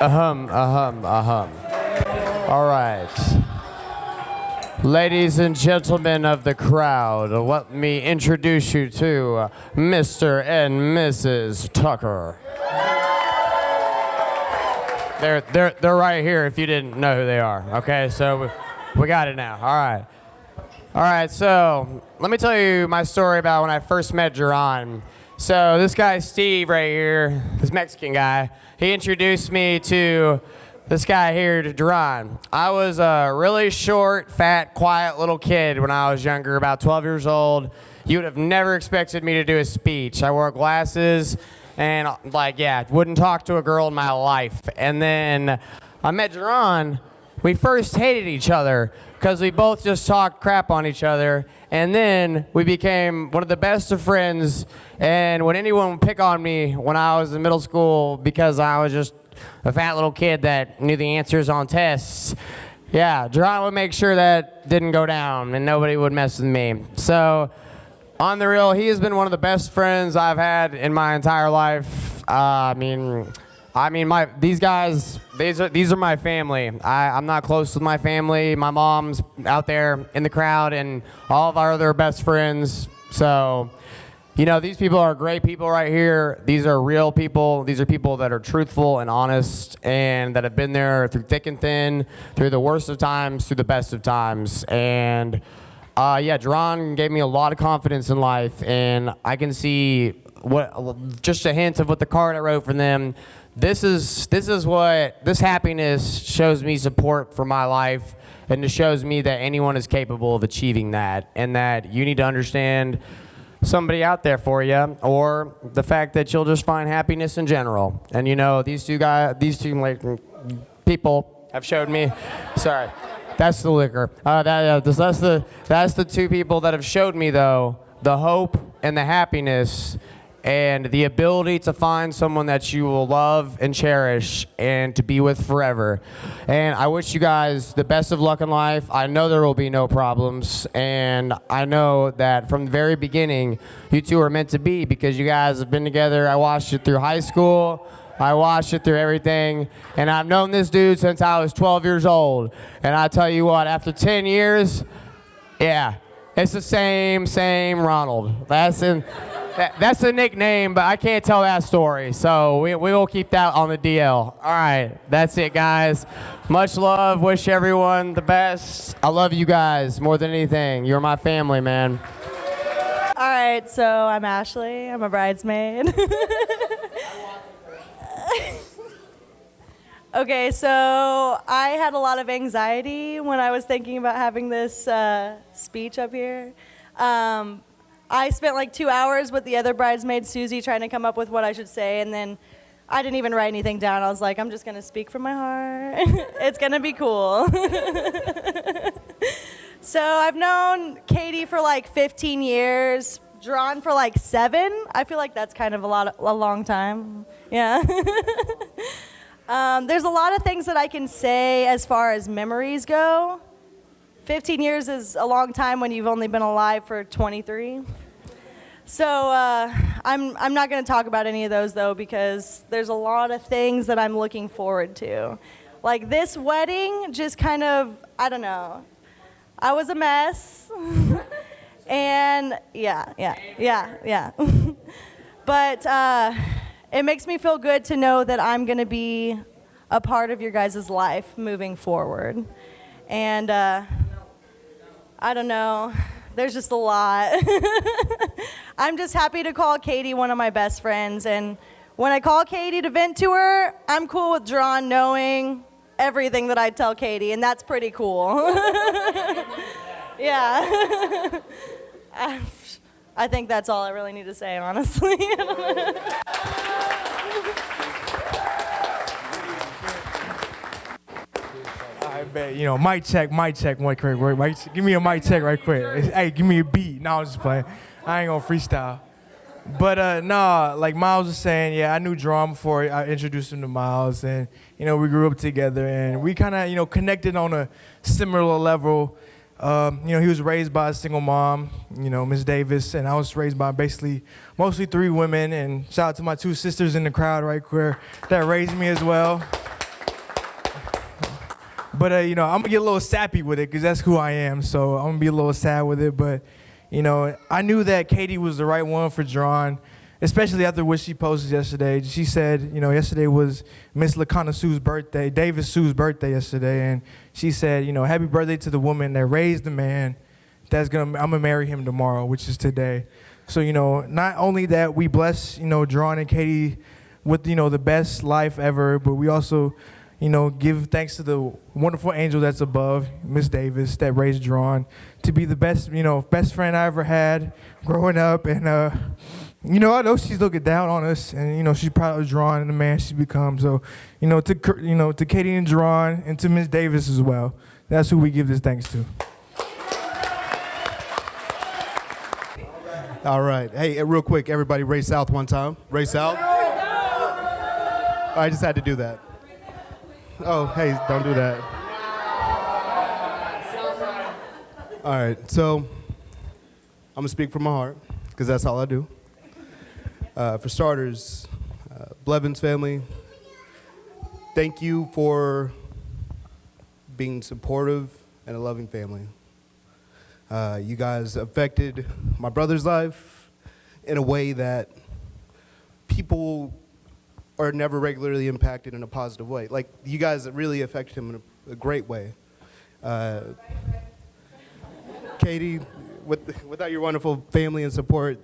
All right. Ladies and gentlemen of the crowd, let me introduce you to Mr. and Mrs. Tucker. They're right here if you didn't know who they are. Okay, so we got it now. All right, so let me tell you my story about when I first met Jerron. So this guy, Steve, right here, this Mexican guy, he introduced me to this guy here, to Jerron. I was a really short, fat, quiet little kid when I was younger, about 12 years old. You would have never expected me to do a speech. I wore glasses and, wouldn't talk to a girl in my life. And then I met Jerron. We first hated each other because we both just talked crap on each other. And then we became one of the best of friends. And when anyone would pick on me when I was in middle school because I was just a fat little kid that knew the answers on tests, yeah, Jerron would make sure that didn't go down and nobody would mess with me. So on the real, he has been one of the best friends I've had in my entire life. These guys, these are my family. I'm not close with my family. My mom's out there in the crowd and all of our other best friends. So, these people are great people right here. These are real people. These are people that are truthful and honest and that have been there through thick and thin, through the worst of times, through the best of times. And Jerron gave me a lot of confidence in life, and I can see just a hint of what the card I wrote for them. This happiness shows me support for my life, and it shows me that anyone is capable of achieving that, and that you need to understand somebody out there for you, or the fact that you'll just find happiness in general. And these two people have showed me. Sorry, that's the liquor. That's the two people that have showed me though the hope and the happiness and the ability to find someone that you will love and cherish and to be with forever. And I wish you guys the best of luck in life. I know there will be no problems, and I know that from the very beginning, you two are meant to be because you guys have been together. I watched it through high school. I watched it through everything, and I've known this dude since I was 12 years old. And I tell you what, after 10 years, yeah, it's the same Ronald. That's a nickname, but I can't tell that story. So we will keep that on the DL. All right, that's it, guys. Much love. Wish everyone the best. I love you guys more than anything. You're my family, man. All right, so I'm Ashley. I'm a bridesmaid. Okay, so I had a lot of anxiety when I was thinking about having this speech up here. I spent like 2 hours with the other bridesmaid, Susie, trying to come up with what I should say, and then I didn't even write anything down. I was like, I'm just going to speak from my heart. It's going to be cool. So I've known Katie for like 15 years, Jerron for like 7. I feel like that's kind of a long time. Yeah. There's a lot of things that I can say as far as memories go. 15 years is a long time when you've only been alive for 23. So I'm not going to talk about any of those, though, because there's a lot of things that I'm looking forward to. Like this wedding, just kind of, I don't know. I was a mess. And yeah. But it makes me feel good to know that I'm going to be a part of your guys' life moving forward. And I don't know. There's just a lot. I'm just happy to call Katie one of my best friends. And when I call Katie to vent to her, I'm cool with Jerron knowing everything that I tell Katie, and that's pretty cool. Yeah. I think that's all I really need to say, honestly. I bet, mic check, one quick. Give me a mic check right quick. Hey, give me a beat. No, I'm just playing. I ain't gonna freestyle. But like Miles was saying, yeah, I knew Jerron before I introduced him to Miles, and we grew up together, and we kind of connected on a similar level. He was raised by a single mom, Ms. Davis, and I was raised by basically mostly 3 women. And shout out to my 2 sisters in the crowd right there that raised me as well. But you know, I'm gonna get a little sappy with it because that's who I am. So I'm gonna be a little sad with it. But you know, I knew that Katie was the right one for Jerron, especially after what she posted yesterday. She said, you know, yesterday was Miss LaConna Sue's birthday, Davis Sue's birthday yesterday, and she said, you know, happy birthday to the woman that raised the man I'm gonna marry him tomorrow, which is today. So, you know, not only that we bless, you know, Jerron and Katie with, you know, the best life ever, but we also, you know, give thanks to the wonderful angel that's above, Miss Davis, that raised Jerron to be the best, you know, best friend I ever had growing up. And, you know, I know she's looking down on us, and, you know, she's proud of Jerron and the man she's become. So, you know, to Katie and Jerron and to Miss Davis as well, that's who we give this thanks to. All right. Hey, real quick, everybody, Ray South one time. Ray South. I just had to do that. Oh, hey, don't do that. All right, so I'm gonna speak from my heart because that's all I do. For starters, Blevins family, thank you for being supportive and a loving family. You guys affected my brother's life in a way that people are never regularly impacted in a positive way. Like, you guys really affected him in a great way. Katie, without your wonderful family and support,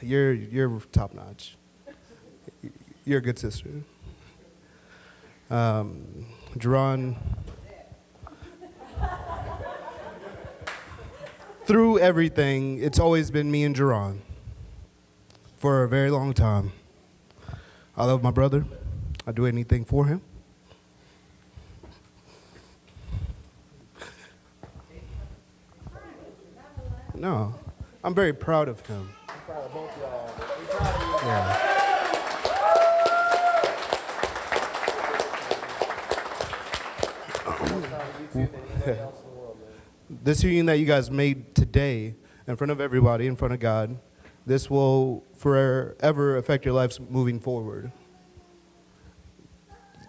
you're top notch. You're a good sister. Jerron, through everything, it's always been me and Jerron for a very long time. I love my brother. I'd do anything for him. No, I'm very proud of him. I'm proud of both y'all. Yeah. This union that you guys made today in front of everybody, in front of God, this will forever affect your lives moving forward.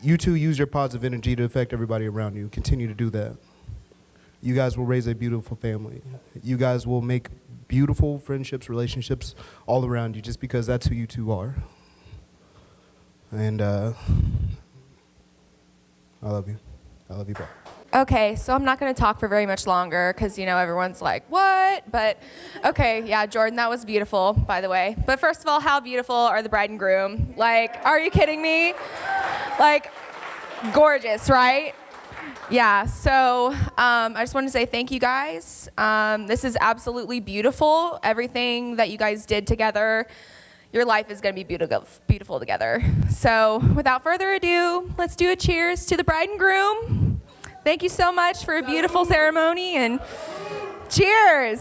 You two use your positive energy to affect everybody around you. Continue to do that. You guys will raise a beautiful family. You guys will make beautiful friendships, relationships all around you just because that's who you two are. And I love you. I love you, bro. Okay, so I'm not going to talk for very much longer because, you know, everyone's like, what? But, okay, yeah, Jordan, that was beautiful, by the way. But first of all, how beautiful are the bride and groom? Like, are you kidding me? Like, gorgeous, right? Yeah, so I just wanted to say thank you guys. This is absolutely beautiful. Everything that you guys did together, your life is going to be beautiful together. So without further ado, let's do a cheers to the bride and groom. Thank you so much for a beautiful ceremony, and cheers.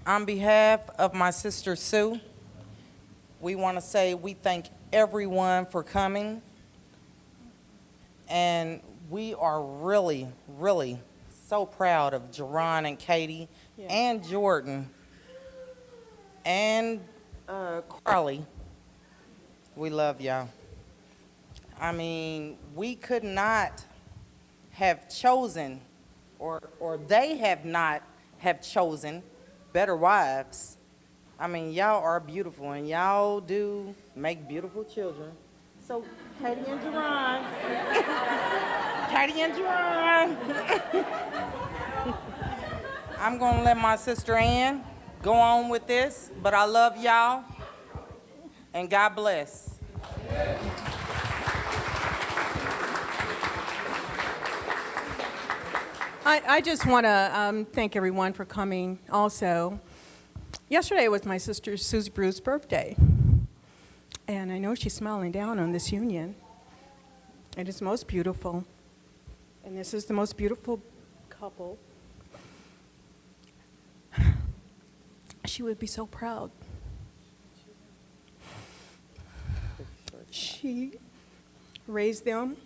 On behalf of my sister Sue, we want to say we thank everyone for coming. And we are really, really so proud of Jerron and Katie and Jordan and Carly. We love y'all. I mean, we could not have chosen, or they have not have chosen better wives. I mean, y'all are beautiful, and y'all do make beautiful children. So, Katie and Jerron. Katie and Jerron. I'm going to let my sister Ann go on with this, but I love y'all, and God bless. I just want to thank everyone for coming also. Yesterday was my sister Susie Bruce's birthday. And I know she's smiling down on this union. It is most beautiful. And this is the most beautiful couple. She would be so proud. She raised them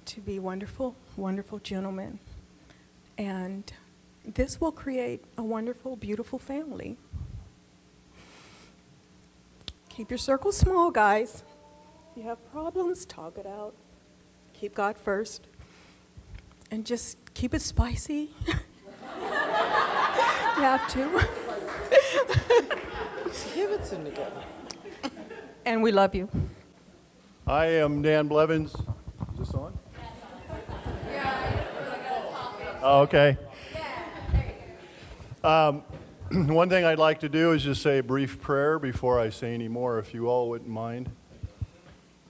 to be wonderful, wonderful gentlemen. And this will create a wonderful, beautiful family. Keep your circle small, guys. you have problems, talk it out. Keep God first. And just keep it spicy. You have to. Give it to Nicole. And we love you. I am Dan Blevins. Is this on? Oh, okay. One thing I'd like to do is just say a brief prayer before I say any more, if you all wouldn't mind.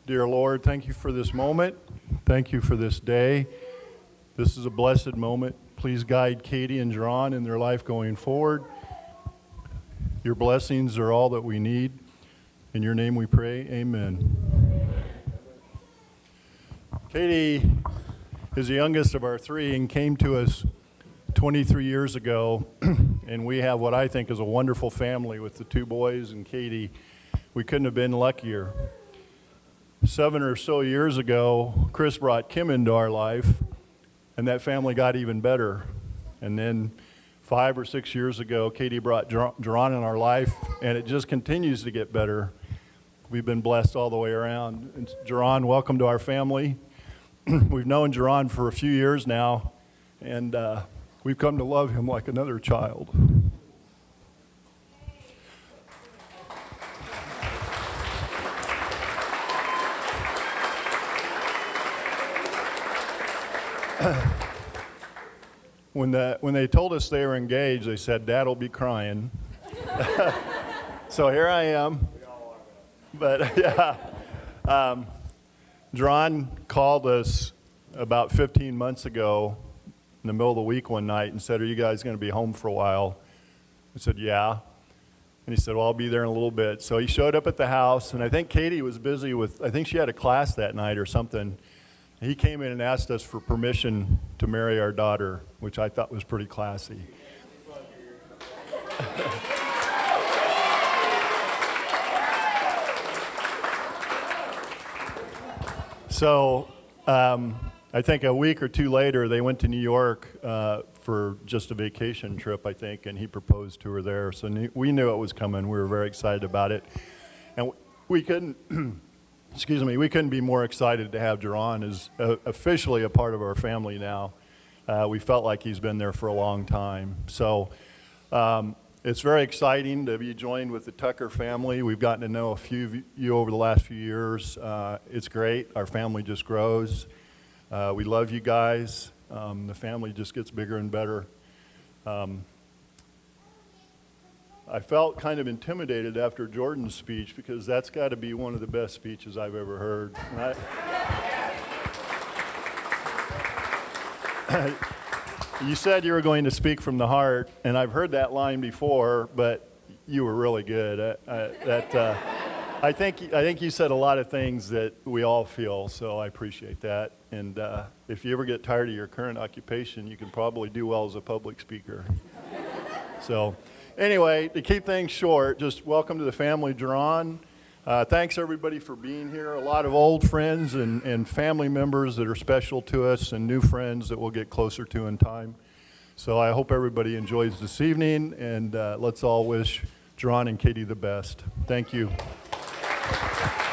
Dear Lord, thank you for this moment. Thank you for this day. This is a blessed moment. Please guide Katie and Jerron in their life going forward. Your blessings are all that we need. In your name we pray, amen. Katie is the youngest of our three and came to us 23 years ago, and we have what I think is a wonderful family with the two boys and Katie. We couldn't have been luckier. 7 or so years ago, Chris brought Kim into our life, and that family got even better. And then 5 or 6 years ago, Katie brought Jerron in our life, and it just continues to get better. We've been blessed all the way around. And Jerron, welcome to our family. We've known Jerron for a few years now, and we've come to love him like another child. When they told us they were engaged, they said, Dad will be crying. So here I am. But yeah, Jerron called us about 15 months ago in the middle of the week one night and said, are you guys going to be home for a while? I said, yeah. And he said, well, I'll be there in a little bit. So he showed up at the house, and I think Katie was busy with, I think she had a class that night or something. He came in and asked us for permission to marry our daughter, which I thought was pretty classy. So I think a week or two later, they went to New York for just a vacation trip, I think, and he proposed to her there. So we knew it was coming. We were very excited about it. And we couldn't, excuse me, we couldn't be more excited to have Jerron as officially a part of our family now. We felt like he's been there for a long time. So it's very exciting to be joined with the Tucker family. We've gotten to know a few of you over the last few years. It's great. Our family just grows. We love you guys. The family just gets bigger and better. I felt kind of intimidated after Jordan's speech because that's got to be one of the best speeches I've ever heard. You said you were going to speak from the heart, and I've heard that line before, but you were really good. I think you said a lot of things that we all feel, so I appreciate that. And if you ever get tired of your current occupation, you can probably do well as a public speaker. So anyway, to keep things short, just welcome to the family, Jerron. Thanks everybody for being here. A lot of old friends and family members that are special to us and new friends that we'll get closer to in time. So I hope everybody enjoys this evening, and let's all wish Jerron and Katie the best. Thank you.